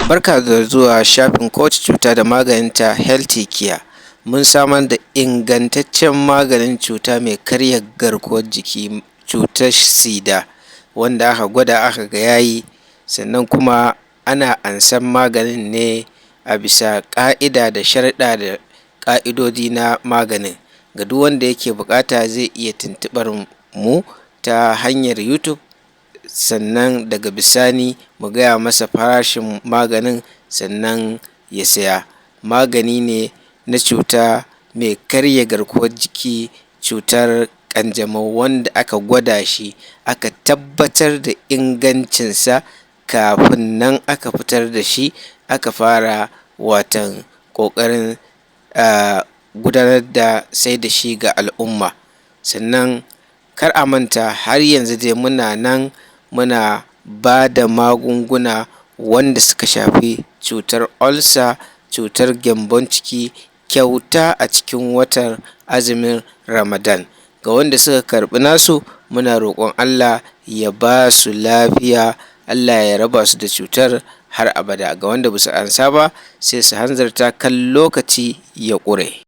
Barka da zuwa shafin kowace cuta da maganinta Healthy Care. Mun samar da ingantaccen maganin cuta mai karya garkuwar jiki, cutar sida, wanda aka gwada aka ga ya yi, sannan kuma ana ansan maganin ne a bisa ƙa'ida da sharuɗɗa da ƙa'idoji na maganin. Ga duk wanda yake buƙata zai iya tuntuɓar mu ta hanyar YouTube, sannan daga bisani mu gaya masa farashin maganin sannan ya saya. Magani ne na cuta mai karya garkuwar jiki, cutar ƙanjamau, wanda aka gwada shi aka tabbatar da ingancinsa, kafin nan aka fitar da shi aka fara ƙoƙarin gudanar da sai da shi ga al'umma. Sannan kar a manta har yanzu dai muna nan muna ba da magunguna wanda suka shafi cutar ulcer, cutar gyambon ciki, kyauta a cikin watan azumin Ramadan. Ga wanda suka karɓi nasu, muna roƙon Allah ya ba su lafiya, Allah ya raba su da cutar har abada. Ga wanda ba su ansa ba, sai su hanzarta kan lokaci ya ƙure.